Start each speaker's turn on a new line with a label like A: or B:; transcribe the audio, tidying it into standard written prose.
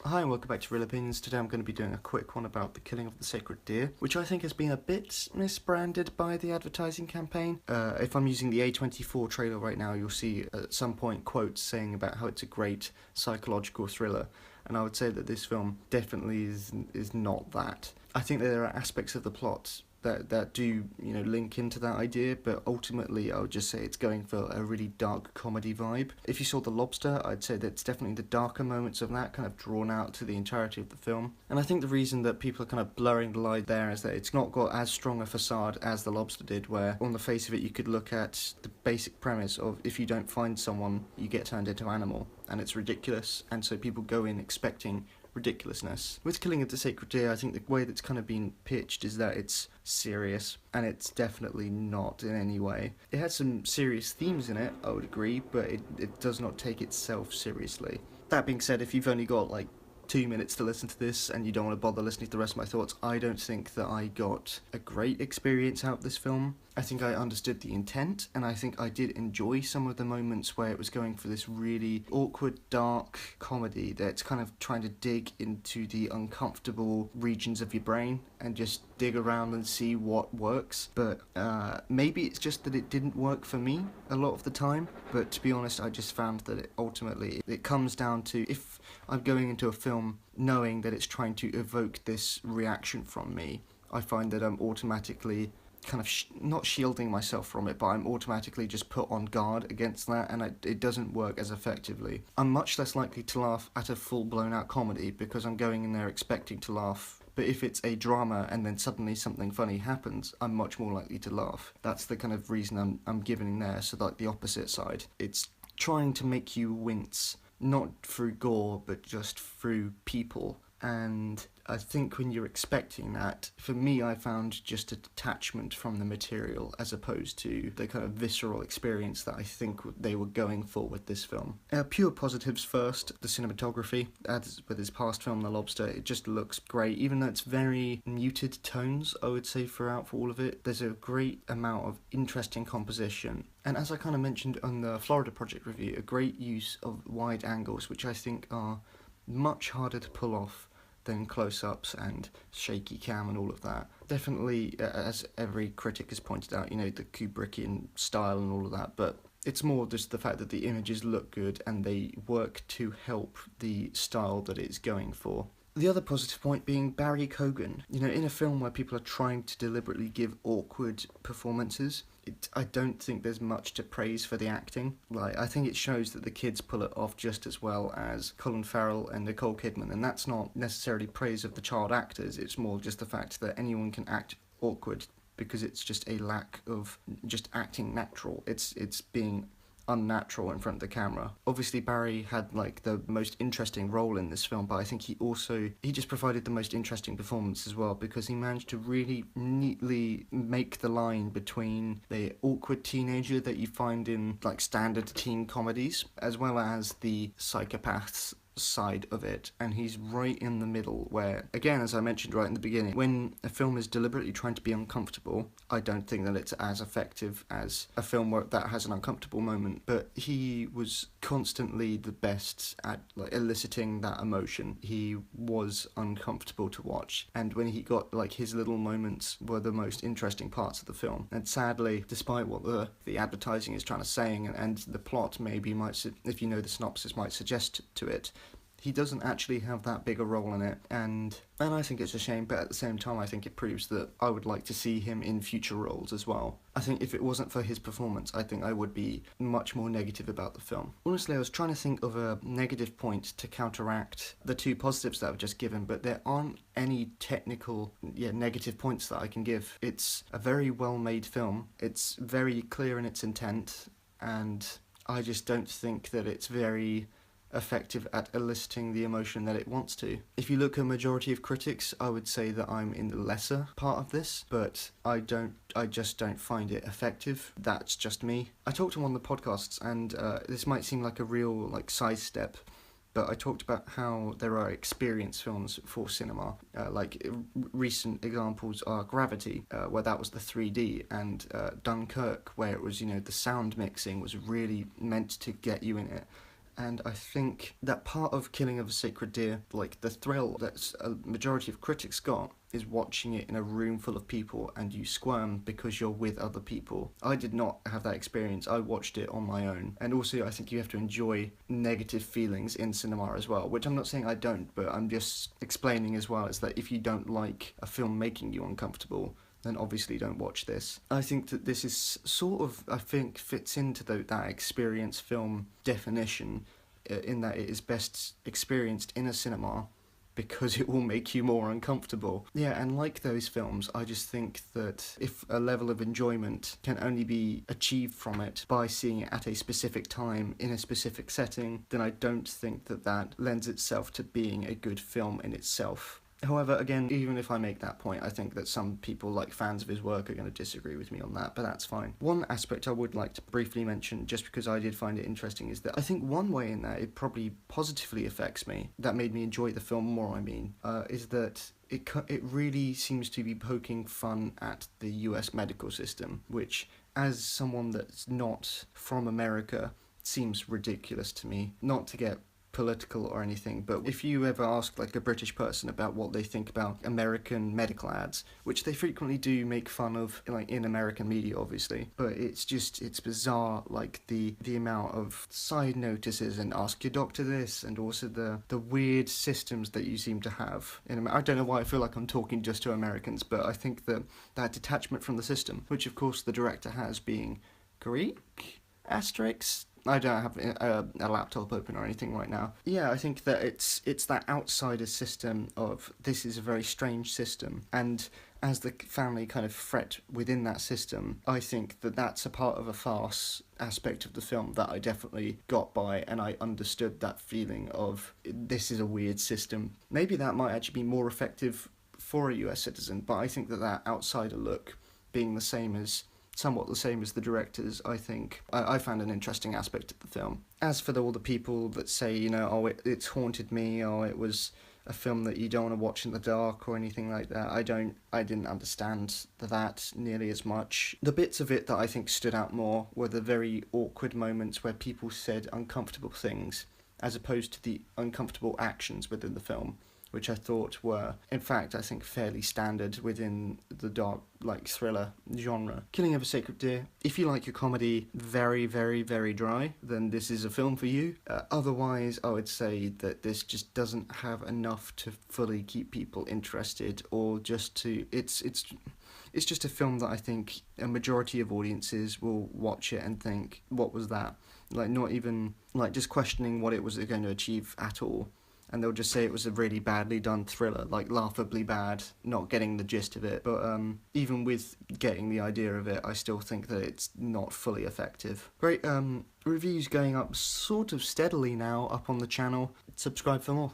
A: Hi and welcome back to Real Opinions. Today I'm going to be doing a quick one about the killing of the sacred deer, which I think has been a bit misbranded by the advertising campaign. If I'm using the A24 trailer right now, you'll see at some point quotes saying about how it's a great psychological thriller, and I would say that this film definitely is not that. I think that there are aspects of the plot that do, link into that idea, but ultimately I would just say it's going for a really dark comedy vibe. If you saw The Lobster, I'd say that it's definitely the darker moments of that kind of drawn out to the entirety of the film. And I think the reason that people are kind of blurring the line there is that it's not got as strong a facade as The Lobster did, where on the face of it you could look at the basic premise of if you don't find someone, you get turned into an animal, and it's ridiculous, and so people go in expecting ridiculousness. With Killing of the Sacred Deer, I think the way that's kind of been pitched is that it's serious, and it's definitely not in any way. It has some serious themes in it, I would agree, but it does not take itself seriously. That being said, if you've only got 2 minutes to listen to this and you don't want to bother listening to the rest of my thoughts, I don't think that I got a great experience out of this film. I think I understood the intent, and I think I did enjoy some of the moments where it was going for this really awkward, dark comedy that's kind of trying to dig into the uncomfortable regions of your brain and just dig around and see what works. But maybe it's just that it didn't work for me a lot of the time. But to be honest, I just found that it comes down to, if I'm going into a film knowing that it's trying to evoke this reaction from me, I find that I'm automatically kind of not shielding myself from it, but I'm automatically just put on guard against that, and it doesn't work as effectively. I'm much less likely to laugh at a full blown out comedy because I'm going in there expecting to laugh. But if it's a drama and then suddenly something funny happens, I'm much more likely to laugh. That's the kind of reason I'm giving there. So the opposite side, it's trying to make you wince, not through gore, but just through people. And I think when you're expecting that, for me, I found just a detachment from the material as opposed to the kind of visceral experience that I think they were going for with this film. Pure positives first, the cinematography. As with his past film, The Lobster, it just looks great, even though it's very muted tones, I would say, throughout for all of it. There's a great amount of interesting composition. And as I kind of mentioned on the Florida Project review, a great use of wide angles, which I think are much harder to pull off than close-ups and shaky cam and all of that. Definitely, as every critic has pointed out, the Kubrickian style and all of that, but it's more just the fact that the images look good and they work to help the style that it's going for. The other positive point being Barry Keoghan. In a film where people are trying to deliberately give awkward performances, I don't think there's much to praise for the acting. I think it shows that the kids pull it off just as well as Colin Farrell and Nicole Kidman, and that's not necessarily praise of the child actors, it's more just the fact that anyone can act awkward because it's just a lack of just acting natural. It's being unnatural in front of the camera. Obviously Barry had the most interesting role in this film, but I think he just provided the most interesting performance as well, because he managed to really neatly make the line between the awkward teenager that you find in standard teen comedies, as well as the psychopaths side of it, and he's right in the middle where, again, as I mentioned right in the beginning, when a film is deliberately trying to be uncomfortable, I don't think that it's as effective as a film that has an uncomfortable moment, but he was constantly the best at eliciting that emotion. He was uncomfortable to watch, and when he got his little moments were the most interesting parts of the film. And sadly, despite what the advertising is trying to say and the plot maybe might, if you know the synopsis, might suggest to it, he doesn't actually have that big a role in it, and I think it's a shame, but at the same time I think it proves that I would like to see him in future roles as well. I think if it wasn't for his performance, I think I would be much more negative about the film. Honestly, I was trying to think of a negative point to counteract the two positives that I've just given, but there aren't any technical negative points that I can give. It's a very well-made film, it's very clear in its intent, and I just don't think that it's very effective at eliciting the emotion that it wants to. If you look at a majority of critics, I would say that I'm in the lesser part of this, but I just don't find it effective. That's just me. I talked to him on the podcasts, and this might seem like a real side step, but I talked about how there are experience films for cinema. Recent examples are Gravity, where that was the 3D, and Dunkirk, where it was, the sound mixing was really meant to get you in it. And I think that part of Killing of a Sacred Deer, like the thrill that a majority of critics got, is watching it in a room full of people and you squirm because you're with other people. I did not have that experience. I watched it on my own. And also, I think you have to enjoy negative feelings in cinema as well, which I'm not saying I don't, but I'm just explaining as well, is that if you don't like a film making you uncomfortable, then obviously don't watch this. I think that this is sort of, I think, fits into that experience film definition, in that it is best experienced in a cinema because it will make you more uncomfortable. Yeah, and like those films, I just think that if a level of enjoyment can only be achieved from it by seeing it at a specific time in a specific setting, then I don't think that lends itself to being a good film in itself. However, again, even if I make that point, I think that some people, like fans of his work, are going to disagree with me on that, but that's fine. One aspect I would like to briefly mention, just because I did find it interesting, is that I think one way in that it probably positively affects me, that made me enjoy the film more, is that it really seems to be poking fun at the US medical system, which, as someone that's not from America, seems ridiculous to me. Not to get political or anything, but if you ever ask like a British person about what they think about American medical ads, which they frequently do make fun of, like in American media obviously, but it's bizarre, like the amount of side notices and ask your doctor this, and also the weird systems that you seem to have in America. I don't know why I feel like I'm talking just to Americans, but I think that detachment from the system, which of course the director has, being Greek, asterisk, I don't have a laptop open or anything right now. Yeah, I think that it's that outsider system of, this is a very strange system, and as the family kind of fret within that system, I think that that's a part of a farce aspect of the film that I definitely got by, and I understood that feeling of, this is a weird system. Maybe that might actually be more effective for a US citizen, but I think that outsider look, being somewhat the same as the directors, I think I found an interesting aspect of the film. As for all the people that say, it's haunted me, or it was a film that you don't want to watch in the dark or anything like that, I didn't understand that nearly as much. The bits of it that I think stood out more were the very awkward moments where people said uncomfortable things, as opposed to the uncomfortable actions within the film, which I thought were, in fact, I think fairly standard within the dark, thriller genre. Killing of a Sacred Deer, if you like your comedy very, very, very dry, then this is a film for you. Otherwise, I would say that this just doesn't have enough to fully keep people interested, or just to, it's just a film that I think a majority of audiences will watch it and think, what was that? Not even, just questioning what it was going to achieve at all. And they'll just say it was a really badly done thriller, laughably bad, not getting the gist of it. But even with getting the idea of it, I still think that it's not fully effective. Great, reviews going up sort of steadily now up on the channel. Subscribe for more.